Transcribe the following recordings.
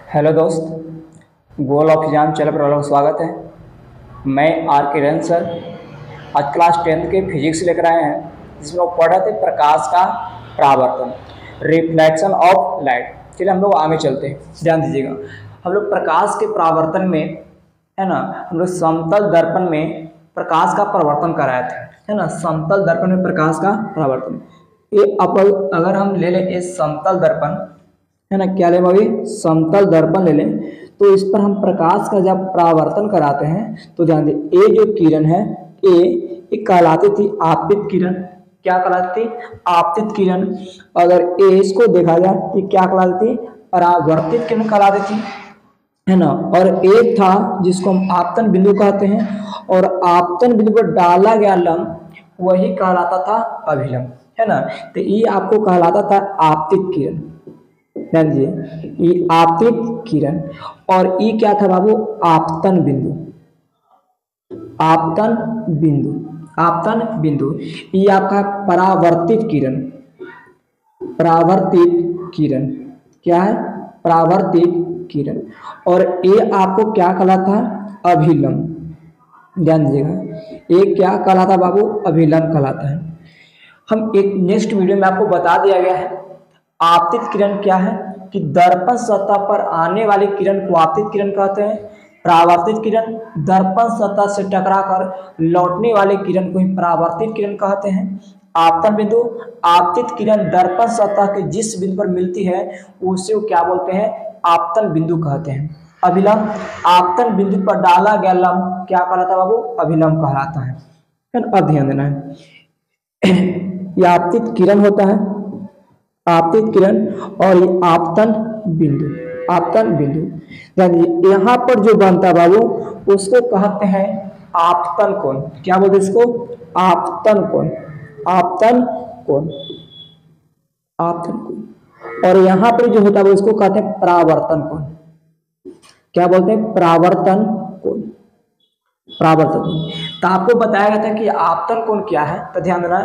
Hello दोस्त, goal of exam channel पर आपका स्वागत है। मैं आर के रन सर आज क्लास 10th के फिजिक्स लेकर आए हैं, जिसमें वो पढ़ रहे थे प्रकाश का परावर्तन, रिफ्लेक्शन ऑफ लाइट। चलिए हम लोग आगे चलते हैं, ध्यान दीजिएगा। हम लोग प्रकाश के परावर्तन में, है ना, हम लोग समतल दर्पण में प्रकाश का परावर्तन कराए थे, है ना। समतल दर्पण में प्रकाश का परावर्तन, ये अगर हम ले लें इस समतल दर्पण, है ना, क्या ले भाई, समतल दर्पण ले लें, तो इस पर हम प्रकाश का जब परावर्तन कराते हैं तो ध्यान दें, ये जो किरण है ये कहलाती थी आपतित किरण। क्या कहलाती थी? आपतित किरण। अगर ए इसको देखा जाए तो क्या कहलाती थी? परावर्तित किरण कहलाती थी, है ना। और एक था जिसको हम आपतन बिंदु कहते हैं, और आपतन बिंदु पर डाला गया लंब वही कहलाता था अभिलंब, है ना। तो ये आपको कहलाता था आपतित किरण। ध्यान दीजिए, ये आपतित किरण, और ये क्या था बाबू? आपतन बिंदु। आपतन बिंदु, आपतन बिंदु। ये आपका परावर्तित किरण, परावर्तित किरण। क्या है? परावर्तित किरण। और ये आपको क्या कहलाता था? अभिलंब। ध्यान दीजिएगा, ये क्या कहलाता बाबू? अभिलंब कहलाता है। हम एक नेक्स्ट वीडियो में आपको बता दिया गया है आपतित किरण क्या है, कि दर्पण सतह पर आने वाली किरण को आपतित किरण कहते हैं। परावर्तित किरण दर्पण सतह से टकराकर लौटने वाले किरण को ही परावर्तित किरण कहते हैं। आपतन बिंदु, आपतित किरण दर्पण सतह के जिस बिंदु पर मिलती है उसे वो क्या बोलते हैं? आपतन बिंदु कहते हैं। अभिलंब, आपतन बिंदु पर डाला गया लंब क्या कहलाता है बाबू? अभिलंब कहलाता है। अब ध्यान देना है, यह आपतित किरण होता है, आपतित किरण, और ये आपतन बिंदु, आपतन बिंदु। यानी यहाँ पर जो बनता बाबू उसको कहते हैं आपतन कोण। क्या बोलते हैं इसको? आपतन कोण, आपतन कोण, आपतन कोण। और यहाँ पर जो होता है उसको कहते हैं परावर्तन कोण। क्या बोलते हैं? परावर्तन कोण, परावर्तन कोण। तो आपको बताया गया था कि आपतन कोण क्या है, तो ध्यान देना,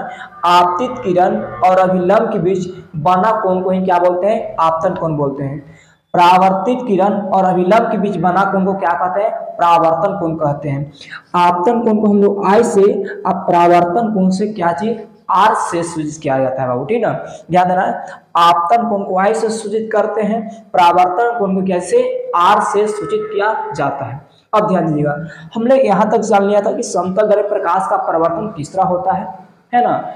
आपतित किरण और अभिलंब के बीच बना कोण को ही क्या बोलते हैं? आपतन कोण बोलते हैं। परावर्तित किरण और अभिलंब के बीच बना कोण को क्या कहते हैं? परावर्तन कोण कहते हैं। आपतन कोण को हम लोग आई से, अब परावर्तन कोण से क्या चीज? आर से सूचित किया जाता है बाबू, ठीक ना। ध्यान देना, आपतन कोण को आई से सूचित करते हैं, परावर्तन कोण को कैसे? आर से सूचित किया जाता है। अब ध्यान दीजिएगा, हमने यहां तक जान लिया था कि समतल दर्पण प्रकाश का परावर्तन किस तरह होता है ना।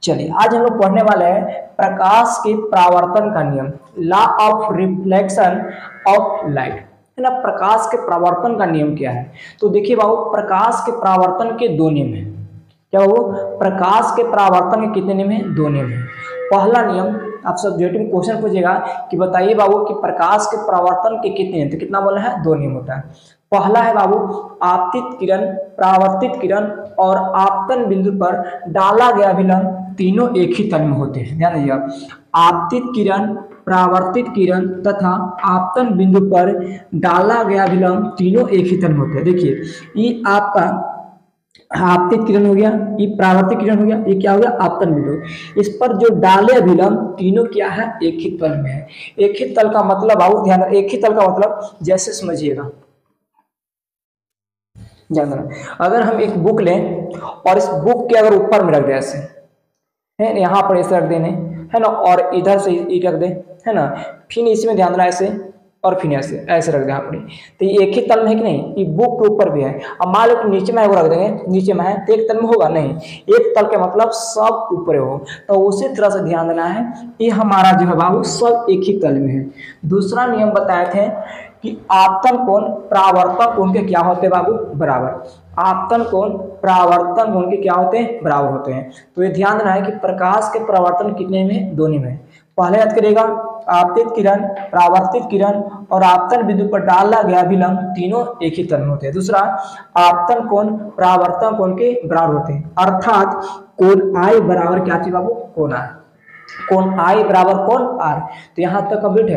चलिए आज हम लोग पढ़ने वाले हैं प्रकाश के परावर्तन का नियम, law of reflection of light, है ना। प्रकाश के परावर्तन का नियम क्या है? तो देखिए बाबू, प्रकाश के परावर्तन के दो नियम हैं। क्या बाबू? प्रकाश के परावर्तन के कितने नियम हैं? दो नियम हैं। पहला नियम, आप सब्जेक्ट में क्वेश्चन पूछेगा कि बताइए बाबू कि प्रकाश के परावर्तन के कितने नियम, तो कितना बोला है? दो नियम होता है। पहला है बाबू, आपतित किरण, परावर्तित किरण और आपतन बिंदु पर डाला गया अभिलंब तीनों एक ही तल में होते हैं। ध्यान दीजिएगा, आपतित किरण, परावर्तित किरण तथा आपतन बिंदु पर डाला गया अभिलंब तीनों एक ही तल में होते हैं। देखिए, ये आपका आपतित किरण हो गया, ये परावर्तित किरण हो गया, ये क्या हो गया? आपतन बिंदु। इस पर जो डाले अभिलंब तीनों क्या है? एक ही तल में है। एक ही तल का मतलब बाबू ध्यान, एक ही तल का मतलब जैसे समझिएगा, अगर हम एक बुक लें और इस बुक के अगर ऊपर में रख दे, ऐसे है, यहाँ पर ऐसे रख देने, है ना, और इधर से रख दे, है ना, फिर इसमें ध्यान देना ऐसे, और फिर ऐसे ऐसे रख दें यहाँ पर, तो ये एक ही तल में है कि नहीं? ये बुक के ऊपर भी है। अब मान लो कि नीचे में है, वो रख देंगे, नीचे में है तो एक तल में होगा नहीं, एक तल के मतलब सब ऊपर हो, तो उसी तरह से ध्यान देना है, ये हमारा जो है बाबू सब एक ही तल में है। दूसरा नियम बताए थे कि आपतन कोण परावर्तन कोण के क्या होते हैं बाबू? बराबर। आपतन कोण परावर्तन कोण के क्या होते हैं? बराबर होते हैं। तो ये ध्यान देना है कि प्रकाश के परावर्तन कितने में? दो नियम है। पहले याद करिएगा, आपतित किरण, परावर्तित किरण और आपतन बिंदु पर डाला गया अभिलंब तीनों एक ही तल में होते हैं। दूसरा, आपतन कोण परावर्तन कोण के बराबर होते हैं, अर्थात कोण आई बराबर क्या थी बाबू? कोण आर। कोण आई बराबर कोण आर। तो यहाँ तक कंप्लीट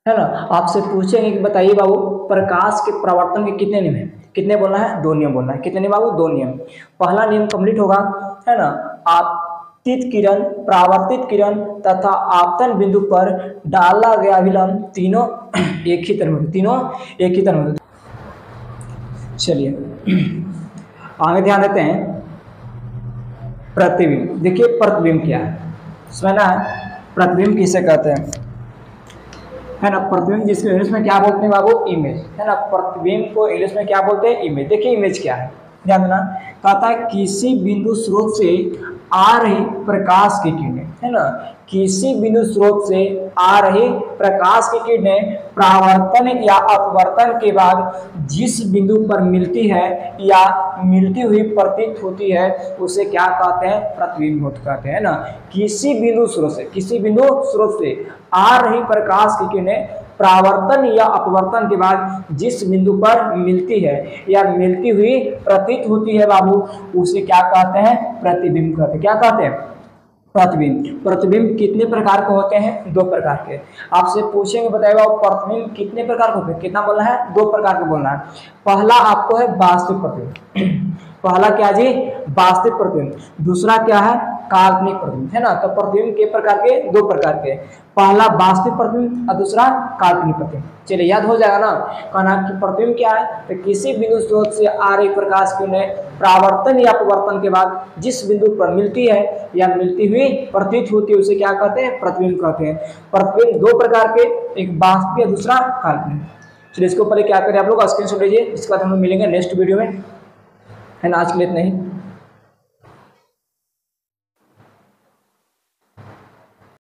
है ना। आपसे पूछेंगे कि बताइए बाबू प्रकाश के परावर्तन के कितने नियम है? कितने बोलना है? दो नियम बोलना है। कितने नियम बाबू? दो नियम। पहला नियम कंप्लीट होगा, है ना, आप किरण, परावर्तित किरण तथा आपतन बिंदु पर डाला गया अभिलंब तीनों एक ही तरह होते। चलिए आगे ध्यान देते हैं प्रतिबिंब। देखिए प्रतिबिंब क्या है, इसमें ना प्रतिबिंब किसे कहते हैं, है ना। प्रतिबिंब जिसको इंग्लिश में क्या बोलते हैं बाबू, इमेज, है ना। प्रतिबिंब को इंग्लिश में क्या बोलते हैं, इमेज। देखिए इमेज क्या है, ध्यान देना। कहता है किसी बिंदु स्रोत से आ रही प्रकाश की किरणें, है ना, किसी बिंदु स्रोत से आ रही प्रकाश की किरणें परावर्तन या अपवर्तन के बाद जिस बिंदु पर मिलती है या मिलती हुई प्रतीत होती है उसे क्या कहते हैं, प्रतिबिंब कहते हैं ना। किसी बिंदु स्रोत से आ रही प्रकाश की किरणें परावर्तन या अपवर्तन के बाद जिस बिंदु पर मिलती है या मिलती हुई प्रतीत होती है बाबू, उसे क्या कहते हैं, प्रतिबिंब कहते हैं। क्या कहते हैं, प्रतिबिंब। प्रतिबिंब कितने प्रकार के होते हैं, दो प्रकार के। आपसे पूछेंगे बताएगा प्रतिबिंब कितने प्रकार के होते हैं, कितना बोलना है, दो प्रकार के बोलना है। पहला आपको है वास्तविक प्रतिबिंब, पहला क्या जी, वास्तविक प्रतिबिंब। दूसरा क्या है, काल्पनिक प्रतिबिंब, है ना। तो प्रतिबिंब के प्रकार के, दो प्रकार के, पहला वास्तविक प्रतिबिंब और दूसरा काल्पनिक प्रतिबिंब। चलिए याद हो जाएगा ना। कहना कि प्रतिबिंब क्या है, तो किसी बिंदु स्रोत से आ रही प्रकाश किरणें परावर्तन या अपवर्तन के बाद जिस बिंदु पर मिलती है या मिलती हुई प्रतीत होती है उसे क्या कहते हैं, प्रतिबिंब कहते हैं। प्रतिबिंब दो प्रकार के, एक वास्तविक दूसरा काल्पनिक। चलिए इसके ऊपर क्या करें आप लोग स्क्रीनशॉट लीजिए, इसके बाद हम लोग मिलेंगे नेक्स्ट वीडियो में, है ना। आज के लिए इतना ही।